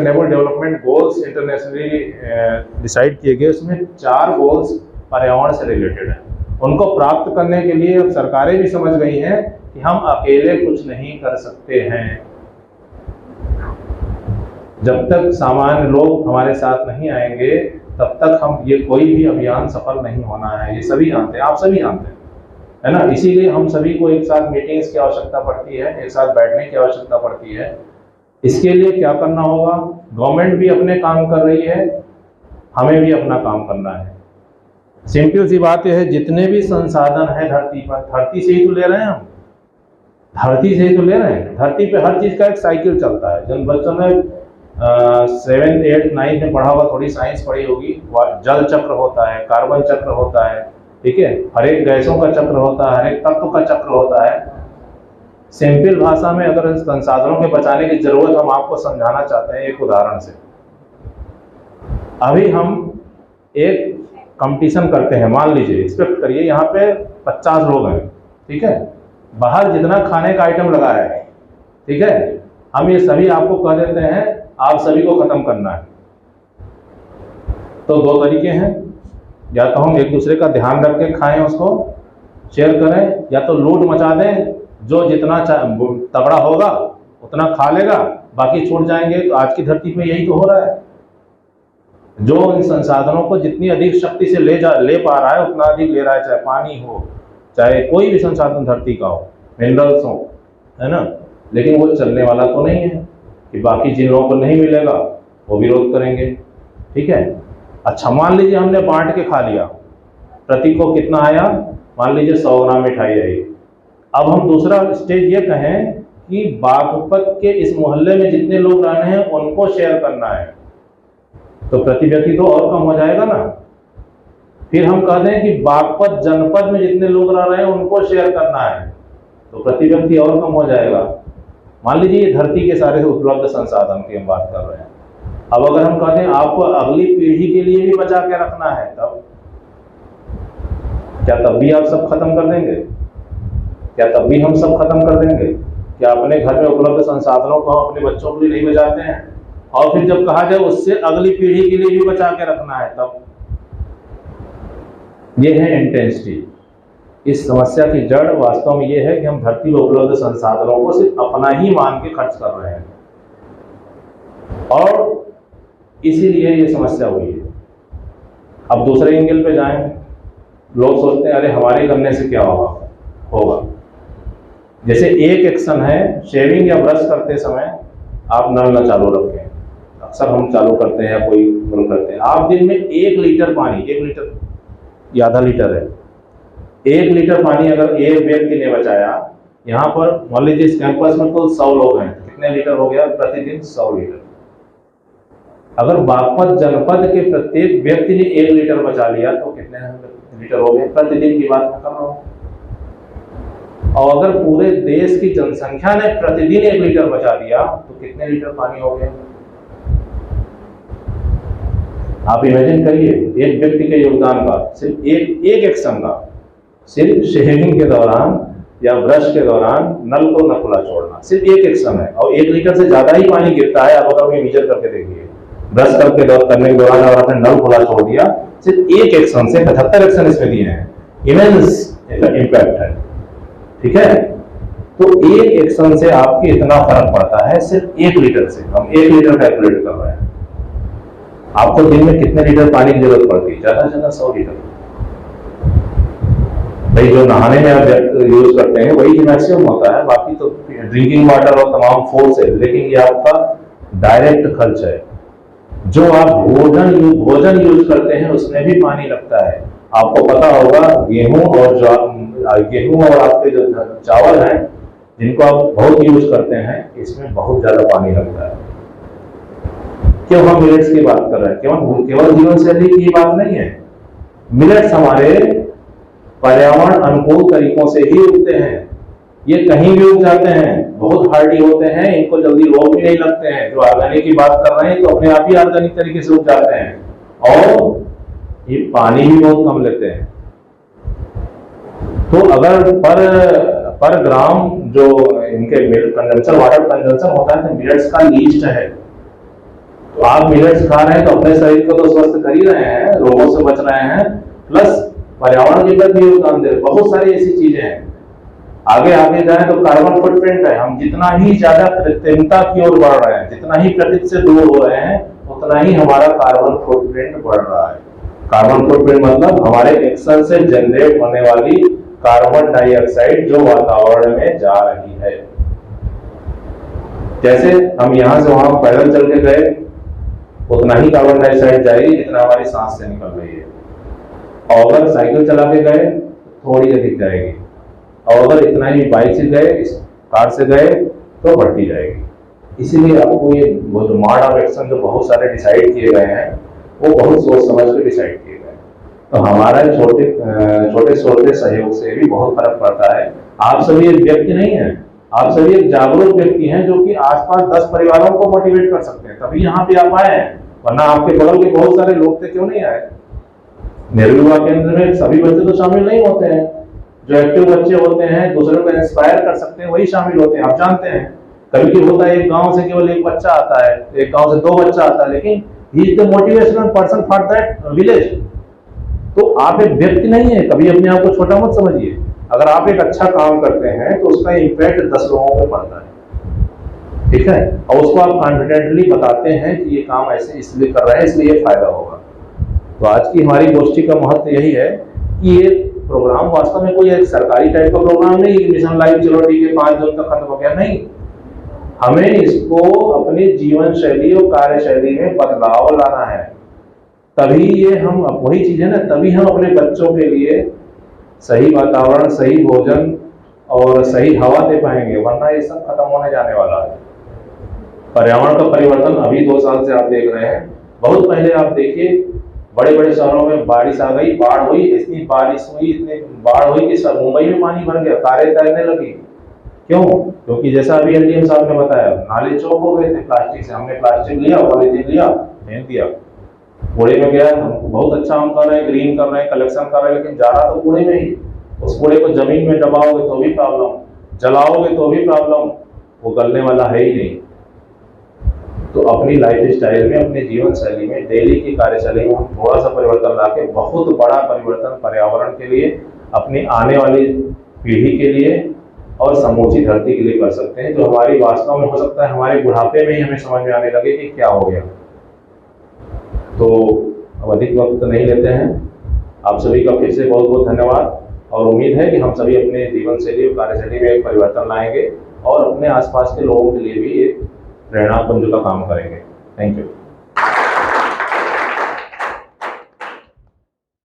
Sustainable development goals internationally decide किए गए, उसमें 4 गोल्स पर्यावरण से रिलेटेड हैं। उनको प्राप्त करने के लिए अब सरकारें भी समझ गई हैं कि हम अकेले कुछ नहीं कर सकते हैं। जब तक सामान्य लोग हमारे साथ नहीं आएंगे तब तक हम ये कोई भी अभियान सफल नहीं होना है। ये सभी जानते हैं, आप सभी जानते हैं, है ना। इसीलिए हम सभी को एक साथ मीटिंग्स की आवश्यकता पड़ती है, एक साथ बैठने की आवश्यकता पड़ती है। इसके लिए क्या करना होगा? गवर्नमेंट भी अपने काम कर रही है, हमें भी अपना काम करना है। सिंपल सी बात यह है, जितने भी संसाधन है धरती पर, धरती से ही तो ले रहे हैं हम, धरती से ही तो ले रहे हैं। धरती पे हर चीज़ का एक साइकिल चलता है। जिन बच्चों ने 7th 8th 9th में पढ़ा होगा, थोड़ी साइंस पढ़ी होगी, जल चक्र होता है, कार्बन चक्र होता है, ठीक है, हर एक गैसों का चक्र होता है, हर एक तत्व का चक्र होता है। सिंपल भाषा में अगर संसाधनों के बचाने की जरूरत हम आपको समझाना चाहते हैं एक उदाहरण से। अभी हम एक कंपटीशन करते हैं, मान लीजिए, एक्सपेक्ट करिए यहाँ पे 50 लोग हैं, ठीक है, बाहर जितना खाने का आइटम लगा है, ठीक है, हम ये सभी आपको कह देते हैं आप सभी को खत्म करना है। तो 2 तरीके हैं, या तो हम एक दूसरे का ध्यान रख के खाएं, उसको शेयर करें, या तो लूट मचा दें, जो जितना तगड़ा होगा उतना खा लेगा, बाकी छूट जाएंगे। तो आज की धरती पे यही तो हो रहा है। जो इन संसाधनों को जितनी अधिक शक्ति से ले पा रहा है उतना अधिक ले रहा है, चाहे पानी हो, चाहे कोई भी संसाधन धरती का हो, मिनरल्स हो, है ना। लेकिन वो चलने वाला तो नहीं है कि बाकी जिन लोगों को नहीं मिलेगा वो विरोध करेंगे, ठीक है। अच्छा, मान लीजिए हमने बांट के खा लिया, प्रति को कितना आया? मान लीजिए 100 ग्राम मिठाई आई। अब हम दूसरा स्टेज ये कहें कि बागपत के इस मोहल्ले में जितने लोग रहने हैं उनको शेयर करना है, तो प्रति व्यक्ति तो और कम हो जाएगा ना। फिर हम कह दें कि बागपत जनपद में जितने लोग रह रहे हैं उनको शेयर करना है, तो प्रति व्यक्ति और कम हो जाएगा। मान लीजिए ये धरती के सारे उपलब्ध संसाधन की हम बात कर रहे हैं। अब अगर हम कहते हैं आपको अगली पीढ़ी के लिए भी बचा के रखना है, तब क्या तब भी आप सब खत्म कर देंगे? क्या तब भी हम सब खत्म कर देंगे? क्या अपने घर में उपलब्ध संसाधनों को हम अपने बच्चों के लिए नहीं बचाते हैं? और फिर जब कहा जाए उससे अगली पीढ़ी के लिए भी बचा के रखना है, तब ये है इंटेंसिटी। इस समस्या की जड़ वास्तव में ये है कि हम धरती पर उपलब्ध संसाधनों को सिर्फ अपना ही मान के खर्च कर रहे हैं, और इसीलिए ये समस्या हुई है। अब दूसरे एंगल पे जाएं, लोग सोचते हैं अरे हमारे करने से क्या होगा। जैसे एक एक्शन है, शेविंग या ब्रश करते समय आप नल न चालू रखें, अक्सर हम चालू करते हैं या कोई बंद करते हैं। आप दिन में 1 लीटर पानी, 1 लीटर या आधा लीटर है, 1 लीटर पानी अगर एक व्यक्ति ने बचाया, यहाँ पर मान लीजिए इस कैंपस में कुल 100 लोग हैं, कितने लीटर हो गया? प्रतिदिन 100 लीटर। अगर बागपत जनपद के प्रत्येक व्यक्ति ने 1 लीटर बचा लिया तो कितने लीटर हो गए? प्रतिदिन की बात खत्म हो। और अगर पूरे देश की जनसंख्या ने प्रतिदिन 1 लीटर बचा दिया तो कितने लीटर पानी हो गए? आप इमेजिन करिए, एक व्यक्ति के योगदान का, सिर्फ एक एक्शन का, सिर्फ शेविंग के दौरान या ब्रश के दौरान नल को न खुला छोड़ना, सिर्फ एक एक्शन है, और 1 लीटर से ज्यादा ही पानी गिरता है। आप अगर मीजर करके देखिए, ब्रश करने के दौरान अगर आपने नल खुला छोड़ दिया, सिर्फ एक एक्शन से 75 एक्शन इसमें दिए हैं, इमेंस इम्पैक्ट है, ठीक है। तो एक एक्शन से आपके इतना फर्क पड़ता है, सिर्फ 1 लीटर से। हम 1 लीटर कैलकुलेट कर रहे हैं, आपको दिन में कितने लीटर पानी की जरूरत पड़ती है? ज्यादा से ज्यादा 100 लीटर। भाई जो नहाने में आप यूज करते हैं वही मैक्सिमम होता है, बाकी तो ड्रिंकिंग वाटर और तमाम फोर्स है, लेकिन ये आपका डायरेक्ट खर्च है। जो आप भोजन यूज करते हैं उसमें भी पानी लगता है। आपको पता होगा गेहूं और आपके जो चावल हैं जिनको आप बहुत यूज करते हैं, इसमें बहुत ज्यादा पानी लगता है। क्यों हम मिलेट्स की बात कर रहे हैं? केवल जीवन शैली की बात नहीं है। मिलेट्स हमारे पर्यावरण अनुकूल तरीकों से ही उगते हैं। ये कहीं भी उग जाते हैं, बहुत हार्डी होते हैं, इनको जल्दी रोग भी नहीं लगते हैं। जो ऑर्गेनिक की बात कर रहे हैं तो अपने आप ही ऑर्गेनिक तरीके से उग जाते हैं, और ये पानी भी बहुत कम लेते हैं। तो अगर पर ग्राम जो इनके कंजम्पशन, वाटर कंजम्पशन होता है, तो मिलेट्स का लीस्ट है। तो आप मिलेट्स खा रहे हैं तो अपने शरीर को तो स्वस्थ कर ही रहे हैं, रोगों से बच रहे हैं, प्लस पर्यावरण के प्रति योगदान दे रहे हैं। बहुत सारी ऐसी चीजें हैं। आगे आगे जाए तो कार्बन फुटप्रिंट है, हम जितना ही ज्यादा कृत्रिमता की ओर बढ़ रहे हैं, जितना ही प्रकृति से दूर हो रहे हैं, उतना ही हमारा कार्बन फुटप्रिंट बढ़ रहा है। कार्बन फुटप्रिंट मतलब हमारे एक्शन से जनरेट होने वाली कार्बन डाइऑक्साइड जो वातावरण में जा रही है। जैसे हम यहां से वहां पैदल चल के गए, उतना ही कार्बन डाइऑक्साइड जाएगी जितना हमारी सांस से निकल रही है। और अगर साइकिल चला के गए थोड़ी अधिक जाएगी, और अगर इतना ही बाइक से गए, कार से गए तो बढ़ती जाएगी। इसीलिए आपको ये वो जो मोड ऑफ एक्शन जो बहुत सारे डिसाइड किए गए हैं, वो बहुत सोच समझ के डिसाइड किए गए। तो हमारा छोटे छोटे सहयोग से भी बहुत फर्क पड़ता है। आप सभी एक व्यक्ति नहीं है, आप सभी एक जागरूक व्यक्ति हैं जो कि आसपास 10 परिवारों को मोटिवेट कर सकते हैं, तभी यहाँ पे आप आए हैं। वरना आपके बगल के बहुत सारे लोग थे, क्यों नहीं आए? नेहरू युवा केंद्र में सभी बच्चे तो शामिल नहीं होते हैं। जो एक्टिव बच्चे होते हैं, दूसरों को इंस्पायर कर सकते हैं, वही शामिल होते हैं। आप जानते हैं कभी कभी होता है एक गांव से केवल एक बच्चा आता है, एक गांव से 2 बच्चा आता है, लेकिन he is the motivational person for that village. तो आप एक व्यक्ति नहीं है, कभी अपने आप को छोटा मत समझिए। अगर आप एक अच्छा काम करते हैं तो उसका इम्पैक्ट 10 लोगों पे पड़ता है, ठीक है? और उसको आप कॉन्फिडेंटली बताते हैं कि ये काम ऐसे इसलिए कर रहे हैं, इसलिए ये फायदा होगा। तो आज की हमारी गोष्ठी का महत्व यही है कि ये प्रोग्राम वास्तव में कोई एक सरकारी टाइप का प्रोग्राम नहीं, मिशन लाइफ चलो ठीक है 5 जून तक खत्म हो गया, नहीं। हमें इसको अपनी जीवन शैली और कार्यशैली में बदलाव लाना है। तभी ये हम वही चीज है ना, तभी हम अपने बच्चों के लिए सही वातावरण, सही भोजन और सही हवा दे पाएंगे, वरना ये सब खत्म होने जाने वाला है। पर्यावरण का परिवर्तन अभी 2 साल से आप देख रहे हैं। बहुत पहले आप देखिए बड़े बड़े शहरों में बारिश आ गई, बाढ़ हुई, इतनी बारिश हुई, इतनी बाढ़ हुई कि सब मुंबई में पानी भर गया, कारें तैरने लगी। क्यों? क्योंकि जैसा अभी एलडीएम साहब ने बताया, नाले चौक हो गए थे प्लास्टिक से। हमने प्लास्टिक लिया, पॉलीथीन लिया, फेंक दिया, कूड़े में गया। हम बहुत अच्छा हम कर रहे हैं, ग्रीन कर रहे हैं, कलेक्शन कर रहे हैं, लेकिन जा रहा तो कूड़े में ही। उस कूड़े को जमीन में दबाओगे तो भी प्रॉब्लम, जलाओगे तो भी प्रॉब्लम, वो गलने वाला है ही नहीं। तो अपनी लाइफ स्टाइल में, अपने जीवन शैली में, डेली की कार्यशैली में हम थोड़ा सा परिवर्तन लाके बहुत बड़ा परिवर्तन पर्यावरण के लिए, अपनी आने वाली पीढ़ी के लिए और समूची धरती के लिए कर सकते हैं, जो हमारी वास्तव में हो सकता है हमारे बुढ़ापे में ही हमें समझ में आने लगे कि क्या हो गया। तो अब अधिक वक्त नहीं लेते हैं। आप सभी का फिर से बहुत बहुत धन्यवाद, और उम्मीद है कि हम सभी अपने जीवन शैली और कार्यशैली में एक परिवर्तन लाएंगे और अपने आसपास के लोगों के लिए भी एक प्रेरणा पुंज का काम करेंगे। Thank you.